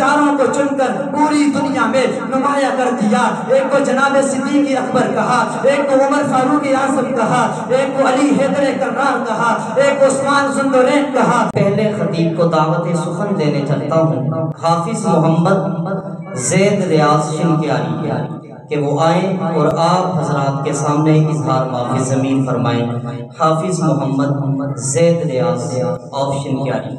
چاروں کو چن کر پوری دنیا میں نمایاں کر دیا۔ ایک کو جناب صدیق اکبر کہا، ایک کو عمر فاروق اعظم کہا، ایک کو علی حیدر کرار کہا، ایک کو عثمان ذوالنورین کہا۔ پہلے خطیب کو دعوت سخن دینے چلتا ہوں، حافظ محمد زید ریاض شنکیاری کہ وہ آئیں اور آپ حضرات کے سامنے اظہار معافی ضمیر فرمائیں۔ حافظ محمد زید ریاض آف شنکیاری۔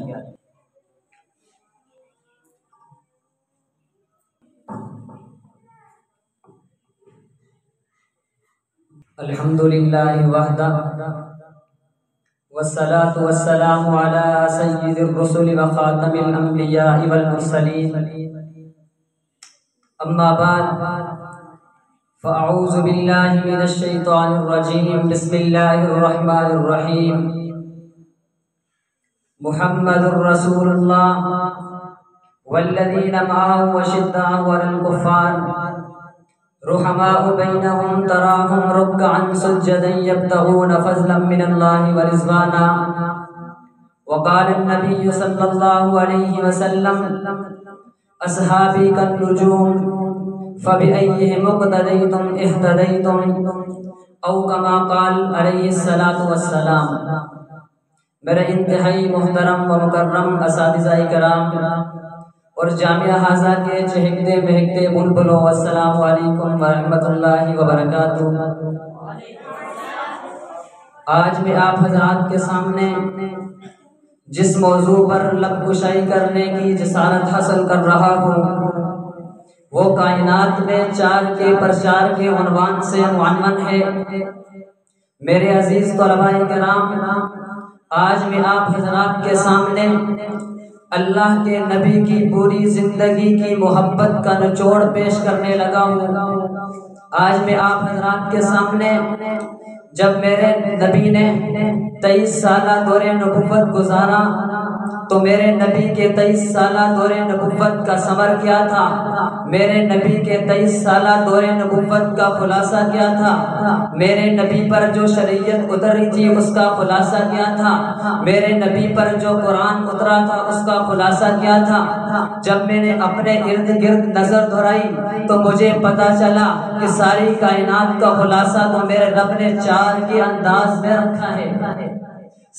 الحمدللہ وحدہ والصلاة والسلام على سید الرسل وخاتم الانبیاء والمرسلین، اما بعد فاعوذ باللہ من الشیطان الرجیم، بسم اللہ الرحمن الرحیم۔ محمد رسول اللہ والذین معه اشداء علی الکفار رحماء بینہم تراہم رکعا سجدا یبتغون فضلا من اللہ ورضوانا۔ وقال النبی صلی اللہ علیہ وسلم اصحابی کالنجوم فبأیہم اقتدیتم اہتدیتم، او کما قال علیہ الصلاۃ والسلام۔ میرے انتہائی محترم و مکرم اساتذہ کرام اور جامعہ حاضہ کے چہکتے بہکتے بلبلوں، السلام علیکم ورحمۃ اللہ وبرکاتہ۔ آج میں آپ حضرات کے سامنے جس موضوع پر لب کشائی کرنے کی جسارت حاصل کر رہا ہوں وہ کائنات میں چار کے پرچار کے عنوان سے معنون ہے۔ میرے عزیز طلباء کرام، آج میں آپ حضرات کے سامنے اللہ کے نبی کی پوری زندگی کی محبت کا نچوڑ پیش کرنے لگا ہوں۔ آج میں آپ حضرات کے سامنے جب میرے نبی نے 23 سالہ دور نبوت گزارا تو میرے نبی کے 23 سالہ دور نبوت کا ثمر کیا تھا، میرے نبی کے 23 سالہ دور نبوت کا خلاصہ کیا تھا، میرے نبی پر جو شریعت اتری تھی اس کا خلاصہ کیا تھا، میرے نبی پر جو قرآن اترا تھا اس کا خلاصہ کیا تھا۔ جب میں نے اپنے ارد گرد نظر دوڑائی تو مجھے پتا چلا کہ ساری کائنات کا خلاصہ تو میرے رب نے چار کے انداز میں رکھا ہے۔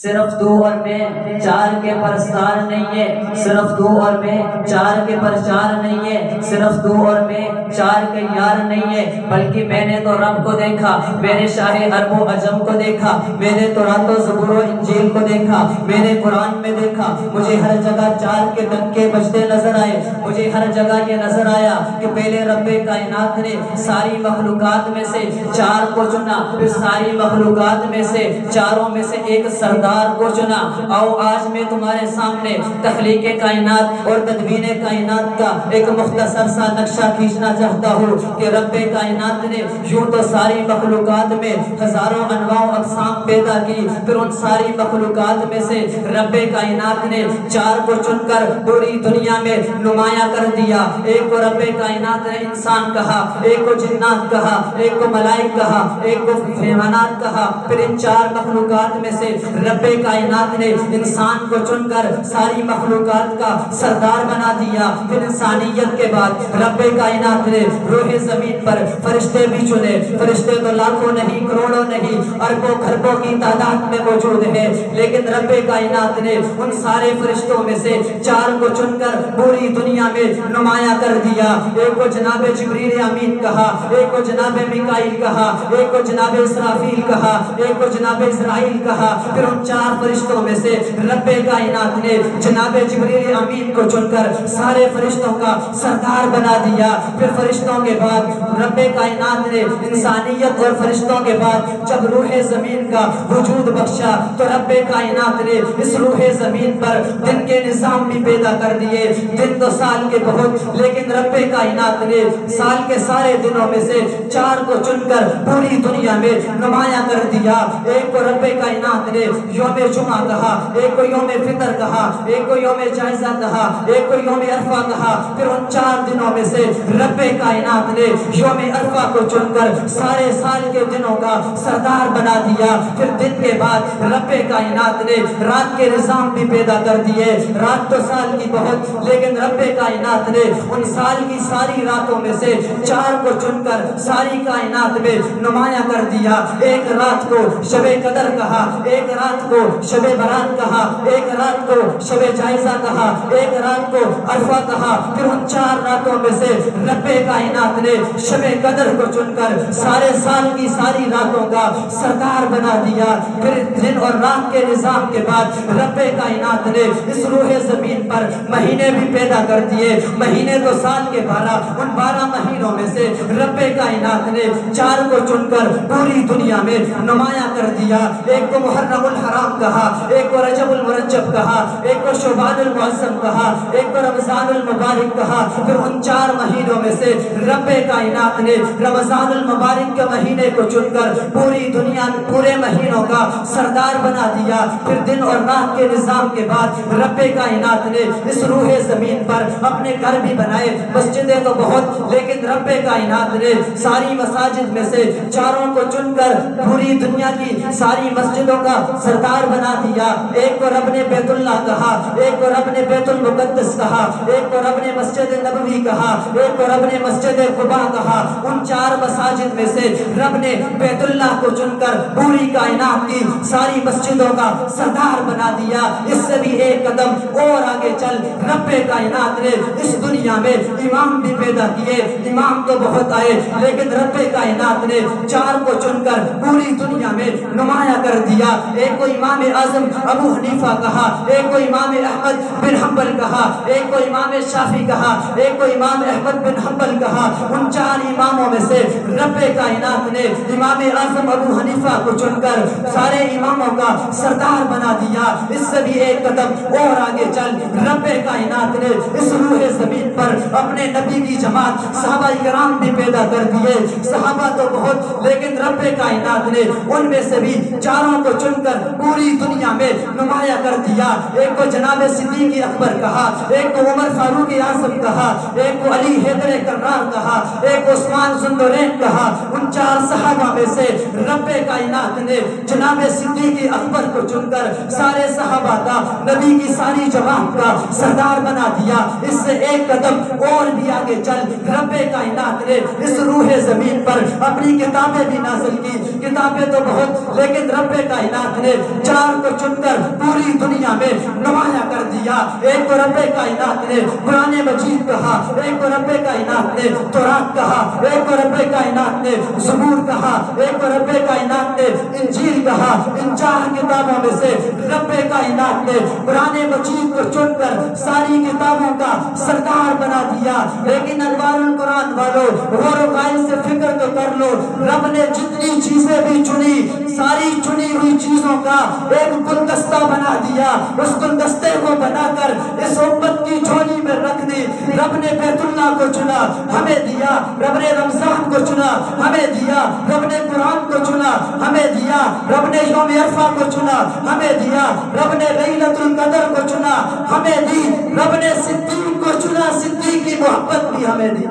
صرف تو اور میں چار کے پرستار نہیں ہے، صرف تو اور میں چار کے پرچار نہیں ہے، صرف تو اور میں چار کے یار نہیں ہے، بلکہ میں نے تو رب کو دیکھا، میں نے شاہ عرب و عجم کو دیکھا، میں نے تورات و زبور و انجیل کو دیکھا، میں نے قرآن میں دیکھا، مجھے ہر جگہ چار کے ڈنکے بجتے نظر آئے۔ مجھے ہر جگہ یہ نظر آیا کہ پہلے رب کائنات نے ساری مخلوقات میں سے چار کو چنا، پھر ساری مخلوقات میں سے چاروں میں سے ایک سردار کو چنا۔ آؤ آج میں تمہارے سامنے تخلیق کائنات اور تدبیر کائنات کا ایک مختصر سا نقشہ کھینچنا چاہتا ہوں کہ رب کائنات نے یوں تو ساری مخلوقات میں ہزاروں انواع و اقسام پیدا کی، پھر ان ساری مخلوقات میں سے رب کائنات نے چار کو چن کر پوری دنیا میں نمایاں کر دیا۔ ایک کو رب کائنات نے انسان کہا، ایک کو جنات کہا، ایک کو ملائک کہا، ایک کو حیوانات کہا، پھر ان چار مخلوقات میں سے رب کائنات نے انسان کو چن کر ساری مخلوقات کا سردار بنا دیا۔ پھر انسانیت کے بعد رب کائنات نے روح زمین پر فرشتے بھی چنے۔ فرشتے تو لاکھوں نہیں، کروڑوں نہیں، اربوں خربوں کی تعداد میں موجود ہے، لیکن رب کائنات نے ان سارے فرشتوں میں سے چار کو چن کر پوری دنیا میں نمایاں کر دیا۔ ایک کو جناب جبریل امین کہا، ایک کو جناب میکائیل کہا، ایک کو جناب اسرافیل کہا، ایک کو جناب اسرائیل کہا۔ پھر ان چار فرشتوں میں سے رب کائنات نے جناب جبریل امین کو چن کر سارے فرشتوں کا سردار بنا دیا۔ پھر فرشتوں کے بعد رب کائنات نے انسانیت اور فرشتوں کے بعد جب روح زمین کا وجود بخشا تو رب کائنات نے اس روح زمین پر دن کے نظام بھی پیدا کر دیے۔ دن تو سال کے بہت، لیکن رب کائنات نے سال کے سارے دنوں میں سے چار کو چن کر پوری دنیا میں نمایاں کر دیا۔ ایک کو رب کائنات نے یوم جمعہ کہا، ایک کو یوم فطر کہا، ایک کو یوم جائزہ کہا، ایک کو یوم عرفہ کہا۔ پھر ان 4 دنوں میں سے رب کائنات نے یوم عرفہ کو چن کر سارے سال کے دنوں کا سردار بنا دیا۔ پھر دن کے بعد رب کائنات نے رات کے نظام بھی پیدا کر دیے۔ رات تو سال کی بہت، لیکن رب کائنات نے ان سال کی ساری راتوں میں سے 4 کو چن کر ساری کائنات میں نمایاں کر دیا۔ ایک رات کو شب قدر کہا، ایک رات کو شب برات کہا، ایک رات کو شب جائزہ کہا، ایک رات کو عرفہ کہا۔ پھر ان 4 راتوں میں سے رب کائنات نے شب قدر کو چن کر سارے سال کی ساری راتوں کا سردار بنا دیا۔ پھر دن اور رات کے نظام کے بعد رب کائنات نے اس روح زمین پر مہینے بھی پیدا کر دیے۔ مہینے تو سال کے 12، ان 12 مہینوں میں سے رب کائنات نے 4 کو چن کر پوری دنیا میں نمایاں کر دیا۔ ایک کو محرم الحرام کہا، ایک کو رجب المرجب کہا، ایک کو شعبان المعظم کہا، ایک کو رمضان المبارک کہا۔ پھر ان 4 مہینوں میں سے رب کائنات نے رمضان المبارک کے مہینے کو چن کر پوری دنیا میں پورے مہینوں کا سردار بنا دیا۔ پھر دن اور رات کے نظام کے بعد رب کائنات نے اس روح زمین پر اپنے گھر بھی بنائے۔ مسجدیں تو بہت، لیکن رب کائنات نے ساری مساجد میں سے 4 کو چن کر پوری دنیا کی ساری مسجدوں کا سردار بنا دیا۔ ایک کو رب نے بیت اللہ کہا، ایک کو رب نے بیت المقدس کہا، ایک کو رب نے مسجد نبوی کہا، ایک کو رب نے مسجد قباء کہا۔ ان 4 مساجد میں سے رب نے بیت اللہ کو چن کر پوری کائنات کی ساری مسجدوں کا سردار بنا دیا۔ اس سے بھی ایک قدم اور آگے چل، رب کائنات نے اس دنیا میں امام بھی پیدا کیے۔ امام تو بہت آئے، لیکن رب کائنات نے 4 کو چن کر پوری دنیا میں نمایاں کر دیا۔ ایک کو امام اعظم ابو حنیفہ کہا، ایک کو امام احمد بن حنبل کہا، ایک کو امام شافعی کہا، ایک کو امام احمد بن حنبل کہا۔ ان 4 اماموں میں سے رب کائنات نے امام اعظم ابو حنیفہ کو چن کر سارے اماموں کا سردار بنا دیا۔ اس سے بھی ایک قدم اور آگے چل، رب کائنات نے اس روح زمین پر اپنے نبی کی جماعت صحابہ کرام بھی پیدا کر دیے۔ صحابہ تو بہت، لیکن رب کائنات نے ان میں سے بھی 4 کو چن کر پوری دنیا میں نمایاں کر دیا۔ ایک کو جناب صدیق اکبر کہا، ایک کو عمر فاروق اعظم کہا، ایک کو علی حیدر کرار کہا، ایک کو عثمان ذوالنورین کہا۔ ان 4 صحابہ میں سے رب کائنات نے جناب صدیق اکبر کو چن کر سارے صحابہ کا، نبی کی ساری جماعت کا سردار بنا دیا۔ اس سے ایک قدم اور بھی آگے چل، رب کائنات نے اس روح زمین پر اپنی کتابیں بھی نازل کی۔ کتابیں تو بہت، لیکن رب کائنات نے 4 کو چن کر پوری دنیا میں نمایاں کر دیا۔ ایک کو رب کائنات نے قرآن مجید کہا، ایک کو رب کائنات نے تورات کہا، ایک کو رب کائنات نے زبور کہا، ایک کو رب کائنات نے انجیل کہا۔ ان 4 کتابوں میں سے رب کائنات نے قرآن مجید کو چن کر ساری کتابوں کا سردار بنا دیا۔ لیکن انوار القرآن والوں، غور و غائل سے فکر تو کر لو، رب نے جتنی چیزیں بھی چنی، ساری چنی ہوئی چیزوں کا ایک گلدستہ بنا دیا۔ اس گلدستے کو بنا کر اس امت کی جھولی میں رکھ دی۔ رب نے بیت اللہ کو چنا، ہمیں دیا۔ رب نے رمضان کو چنا، ہمیں دیا۔ رب نے قرآن کو چنا، ہمیں دیا۔ رب نے یوم عرفہ کو چنا، ہمیں دیا۔ رب نے لیلۃ القدر کو چنا، ہمیں دی۔ رب نے صدیق کو چنا، صدیق کی محبت بھی ہمیں دی۔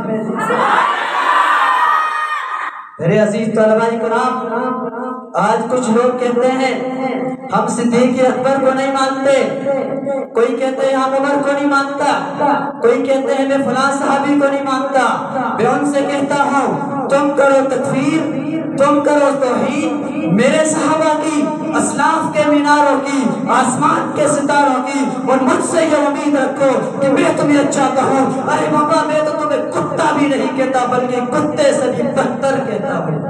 میرے عزیز طلباء کرام، آج کچھ لوگ کہتے ہیں ہم صدیق اکبر کو نہیں مانتے، کوئی کہتے ہیں ہم عمر کو نہیں مانتا، کوئی کہتے ہیں میں فلاں صحابی کو نہیں مانتا۔ میں ان سے کہتا ہوں تم کرو تکفیر، تم کرو توہین میرے صحابہ کی، اسلاف کے میناروں کی، آسمان کے ستاروں کی، اور مجھ سے یہ امید رکھو کہ میں تمہیں اچھا کہوں۔ ارے بابا، میں تو تمہیں کتا بھی نہیں کہتا، بلکہ کتے سے بھی بدتر کہتا ہوں۔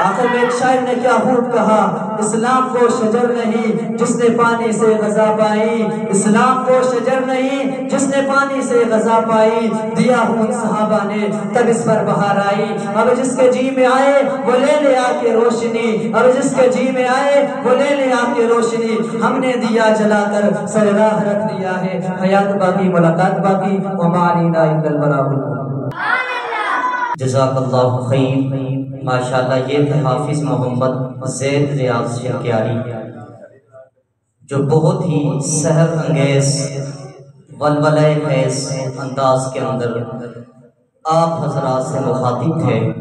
آخر میں ایک شاعر نے کیا خوب کہا، اسلام کو شجر نہیں جس نے پانی سے غذا پائی، اسلام کو شجر نہیں جس نے پانی سے غذا پائی، دیا ہوں صحابہ نے تب اس پر بہار آئی۔ اب جس کے جی میں آئے وہ لے لے آ کے روشنی، اب جس کے جی میں آئے وہ لے لے آ کے روشنی، ہم نے دیا جلا کر سر راہ رکھ دیا ہے، حیات باقی ملاقات باقی، وما علینا الا البلاغ۔ جزاک اللہ خیر۔ ماشاءاللہ یہ تھے حافظ محمد زید ریاض شنکیاری۔ جو بہت ہی سحر انگیز ولولہ خیز انداز کے اندر آپ حضرات سے مخاطب تھے۔